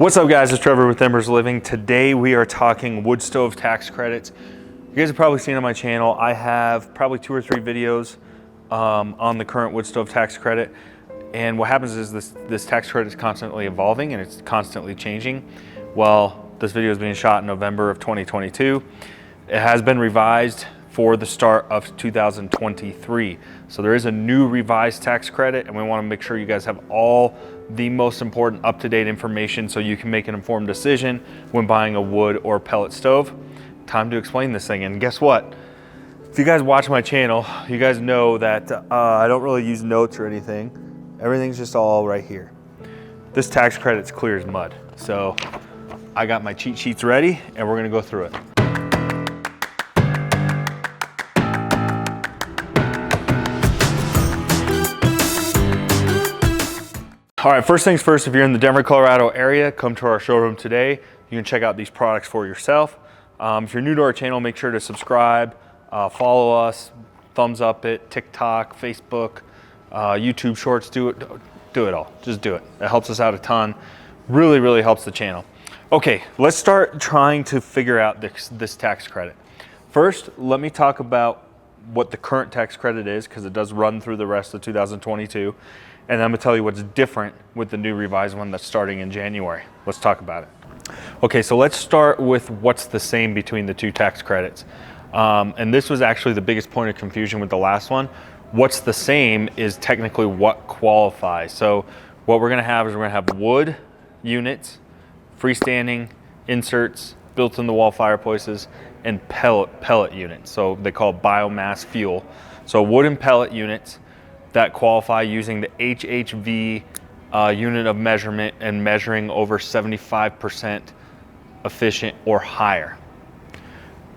What's up guys, it's Trevor with Embers Living. Today we are talking wood stove tax credits. You guys have probably seen on my channel, I have probably 2 or 3 videos on the current wood stove tax credit. And what happens is this tax credit is constantly evolving and it's constantly changing. Well, this video is being shot in November of 2022. It has been revised for the start of 2023. So there is a new revised tax credit and we want to make sure you guys have all the most important up-to-date information so you can make an informed decision when buying a wood or pellet stove. Time to explain this thing. And guess what? If you guys watch my channel, you guys know that I don't really use notes or anything. Everything's just all right here. This tax credit's clear as mud. So I got my cheat sheets ready and we're gonna go through it. All right, first things first, if you're in the Denver, Colorado area, come to our showroom today. You can check out these products for yourself. If you're new to our channel, make sure to subscribe, follow us, thumbs up it, TikTok, Facebook, YouTube Shorts, do it all, just do it. It helps us out a ton, really helps the channel. Okay, let's start trying to figure out this tax credit. First, let me talk about what the current tax credit is, because it does run through the rest of 2022. And then I'm gonna tell you what's different with the new revised one that's starting in January. Let's talk about it. Okay, so let's start with what's the same between the two tax credits. And this was actually the biggest point of confusion with the last one. What's the same is technically what qualifies. So what we're gonna have is we're gonna have wood units, freestanding inserts, built in the wall fireplaces, and pellet units. So they call it biomass fuel. So wood and pellet units that qualify using the HHV unit of measurement and measuring over 75% efficient or higher.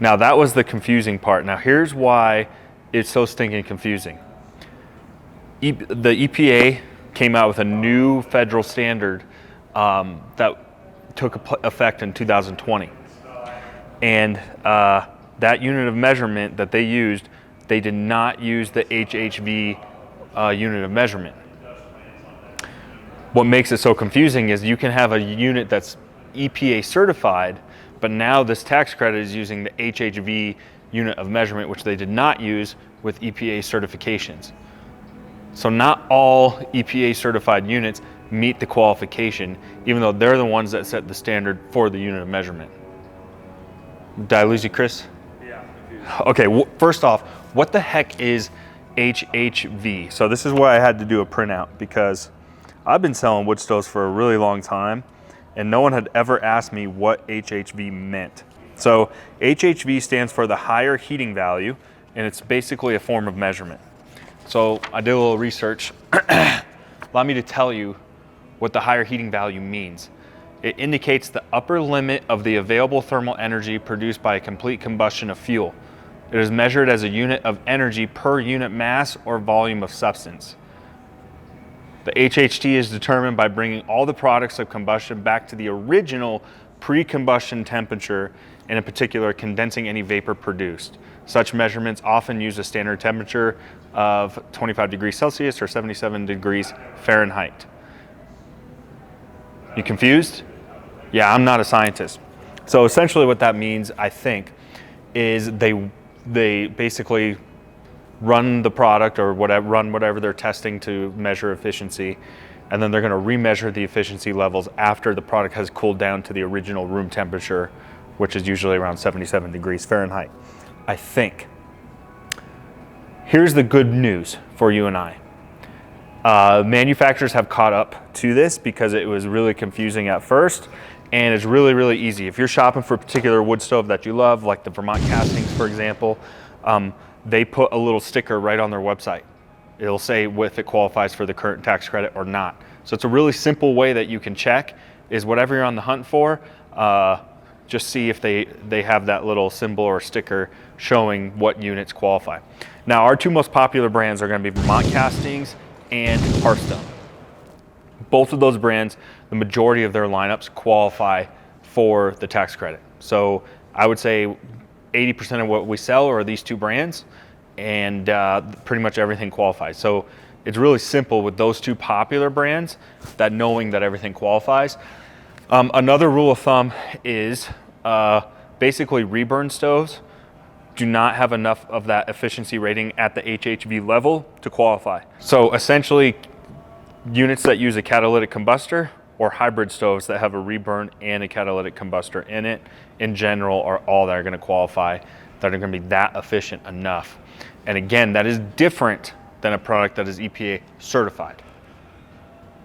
Now that was the confusing part. Now here's why it's so stinking confusing. The EPA came out with a new federal standard that took effect in 2020. And that unit of measurement that they used, they did not use the HHV unit of measurement. What makes it so confusing is you can have a unit that's EPA certified, but now this tax credit is using the HHV unit of measurement, which they did not use with EPA certifications. So not all EPA certified units meet the qualification, even though they're the ones that set the standard for the unit of measurement. Did I lose you, Chris? Yeah. Okay, first off, what the heck is HHV? So this is why I had to do a printout, because I've been selling wood stoves for a really long time and no one had ever asked me what HHV meant. So HHV stands for the higher heating value, and it's basically a form of measurement. So I did a little research. Allow me to tell you what the higher heating value means. It indicates the upper limit of the available thermal energy produced by a complete combustion of fuel. It is measured as a unit of energy per unit mass or volume of substance. The HHT is determined by bringing all the products of combustion back to the original pre-combustion temperature, and in particular condensing any vapor produced. Such measurements often use a standard temperature of 25 degrees Celsius or 77 degrees Fahrenheit. You confused? Yeah, I'm not a scientist. So essentially what that means, I think, is they basically run the product or run whatever they're testing to measure efficiency, and then they're going to remeasure the efficiency levels after the product has cooled down to the original room temperature, which is usually around 77 degrees Fahrenheit, I think. Here's the good news for you and I. Manufacturers have caught up to this because it was really confusing at first, and it's really easy. If you're shopping for a particular wood stove that you love, like the Vermont Castings, for example, they put a little sticker right on their website. It'll say if it qualifies for the current tax credit or not. So it's a really simple way that you can check, is whatever you're on the hunt for, just see if they have that little symbol or sticker showing what units qualify. Now our 2 most popular brands are going to be Vermont Castings and Hearthstone. Both of those brands, the majority of their lineups qualify for the tax credit. So I would say 80% of what we sell are these 2 brands, and pretty much everything qualifies. So it's really simple with those 2 popular brands, that knowing that everything qualifies. Another rule of thumb is basically reburn stoves do not have enough of that efficiency rating at the HHV level to qualify. So essentially, units that use a catalytic combustor or hybrid stoves that have a reburn and a catalytic combustor in it, in general, are all that are going to qualify, that are going to be that efficient enough. And again, that is different than a product that is EPA certified.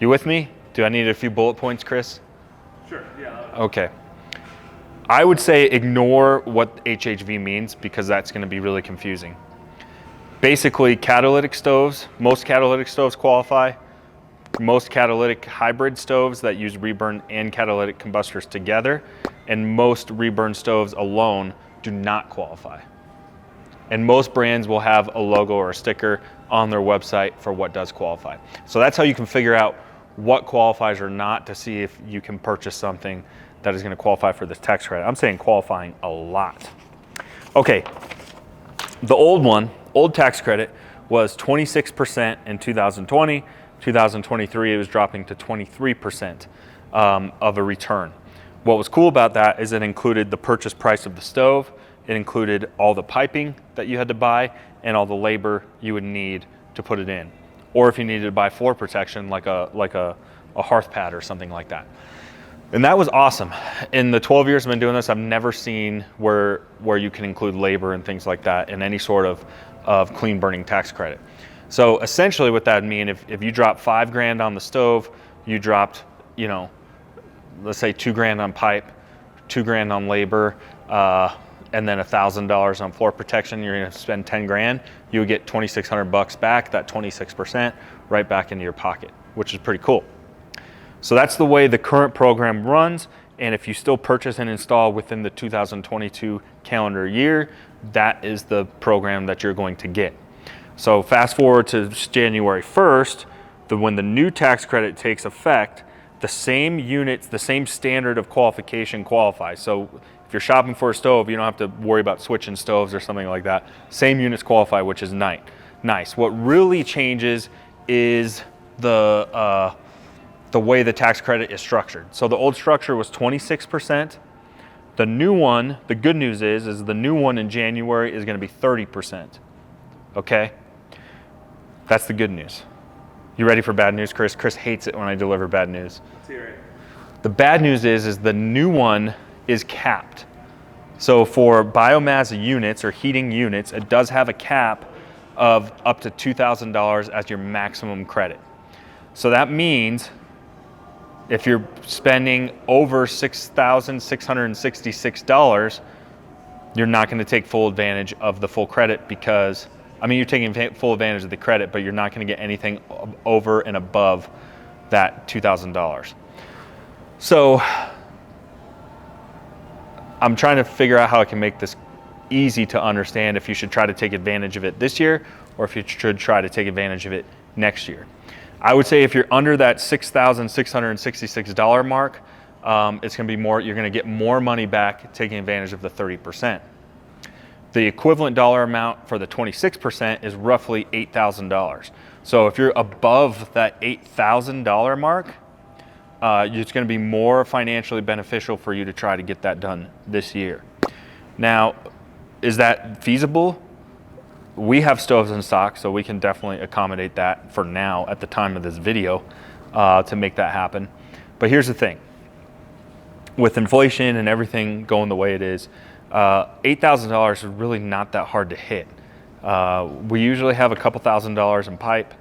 You with me? Do I need a few bullet points, Chris? Sure, yeah. Okay. I would say ignore what HHV means, because that's going to be really confusing. Basically, catalytic stoves, most catalytic stoves qualify. Most catalytic hybrid stoves that use reburn and catalytic combustors together, and most reburn stoves alone do not qualify. And most brands will have a logo or a sticker on their website for what does qualify. So that's how you can figure out what qualifies or not, to see if you can purchase something that is going to qualify for this tax credit. I'm saying qualifying a lot. Okay, the old tax credit was 26% in 2020. 2023, it was dropping to 23% of a return. What was cool about that is it included the purchase price of the stove, it included all the piping that you had to buy, and all the labor you would need to put it in. Or if you needed to buy floor protection, like a hearth pad or something like that. And that was awesome. In the 12 years I've been doing this, I've never seen where you can include labor and things like that in any sort of clean burning tax credit. So essentially what that would mean, if you drop $5,000 on the stove, you dropped, let's say $2,000 on pipe, $2,000 on labor, and then $1,000 on floor protection, you're gonna spend $10,000, you would get $2,600 back, that 26% right back into your pocket, which is pretty cool. So that's the way the current program runs. And if you still purchase and install within the 2022 calendar year, that is the program that you're going to get. So fast forward to January 1st, when the new tax credit takes effect, the same units, the same standard of qualification qualifies. So if you're shopping for a stove, you don't have to worry about switching stoves or something like that. Same units qualify, which is nice. What really changes is the way the tax credit is structured. So the old structure was 26%. The new one, the good news is the new one in January is going to be 30%. Okay? That's the good news. You ready for bad news, Chris? Chris hates it when I deliver bad news. Let's hear it. The bad news is the new one is capped. So for biomass units or heating units, it does have a cap of up to $2,000 as your maximum credit. So that means if you're spending over $6,666, you're not going to take full advantage of the full credit, because, you're taking full advantage of the credit, but you're not going to get anything over and above that $2,000. So I'm trying to figure out how I can make this easy to understand, if you should try to take advantage of it this year or if you should try to take advantage of it next year. I would say if you're under that $6,666 mark, it's going to be more, you're going to get more money back taking advantage of the 30%. The equivalent dollar amount for the 26% is roughly $8,000. So if you're above that $8,000 mark, it's going to be more financially beneficial for you to try to get that done this year. Now, is that feasible? We have stoves in stock, so we can definitely accommodate that for now at the time of this video to make that happen. But here's the thing. With inflation and everything going the way it is, $8,000 is really not that hard to hit. We usually have a couple $1,000s in pipe.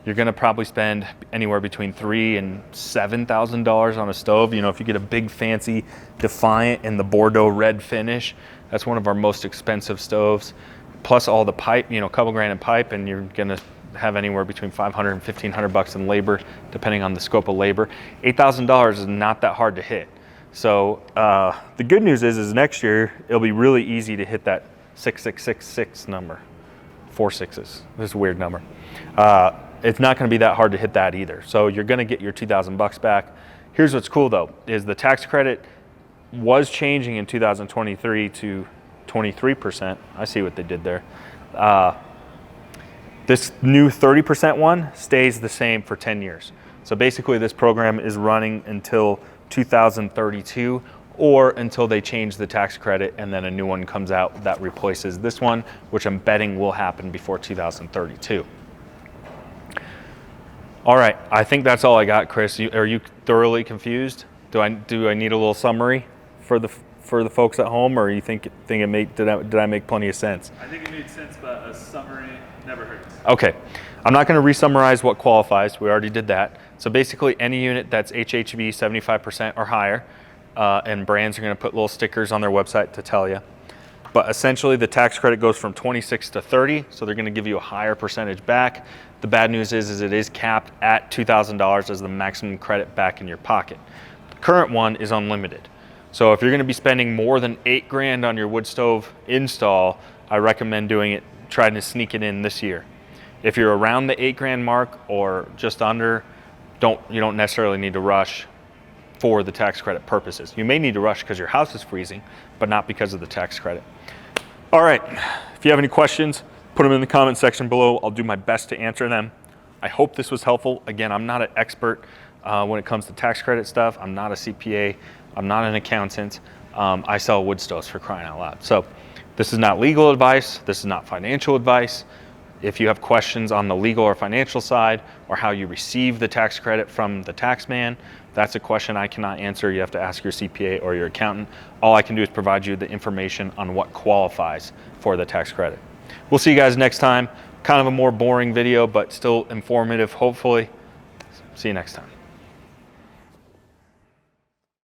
You're going to probably spend anywhere between $3,000 and $7,000 on a stove. If you get a big fancy Defiant in the Bordeaux red finish, that's one of our most expensive stoves. Plus all the pipe, a couple grand in pipe, and you're going to have anywhere between $500 and $1,500 in labor, depending on the scope of labor. $8,000 is not that hard to hit. So the good news is next year it'll be really easy to hit that 6666 number. 4 sixes. This is a weird number. It's not going to be that hard to hit that either. So you're going to get your $2,000 back. Here's what's cool though, is the tax credit was changing in 2023 to 23%. I see what they did there. This new 30% one stays the same for 10 years. So basically this program is running until 2032, or until they change the tax credit and then a new one comes out that replaces this one, which I'm betting will happen before 2032. Think I think that's all I got, Chris. Are you thoroughly confused? Do I need a little summary for the folks at home, or you think did I make plenty of sense? I think it made sense, but a summary never hurts. Okay, I'm not going to re-summarize what qualifies. We already did that. So basically, any unit that's HHV 75% or higher, and brands are going to put little stickers on their website to tell you. But essentially, the tax credit goes from 26 to 30, so they're going to give you a higher percentage back. The bad news is it is capped at $2,000 as the maximum credit back in your pocket. The current one is unlimited. So if you're going to be spending more than $8 grand on your wood stove install, I recommend trying to sneak it in this year. If you're around the $8 grand mark or just under, you don't necessarily need to rush for the tax credit purposes. You may need to rush because your house is freezing, but not because of the tax credit. All right, if you have any questions, put them in the comment section below. I'll do my best to answer them. I hope this was helpful. Again, I'm not an expert when it comes to tax credit stuff. I'm not a CPA. I'm not an accountant. I sell wood stoves, for crying out loud. So this is not legal advice. This is not financial advice. If you have questions on the legal or financial side, or how you receive the tax credit from the tax man, that's a question I cannot answer. You have to ask your CPA or your accountant. All I can do is provide you the information on what qualifies for the tax credit. We'll see you guys next time. Kind of a more boring video, but still informative, hopefully. See you next time.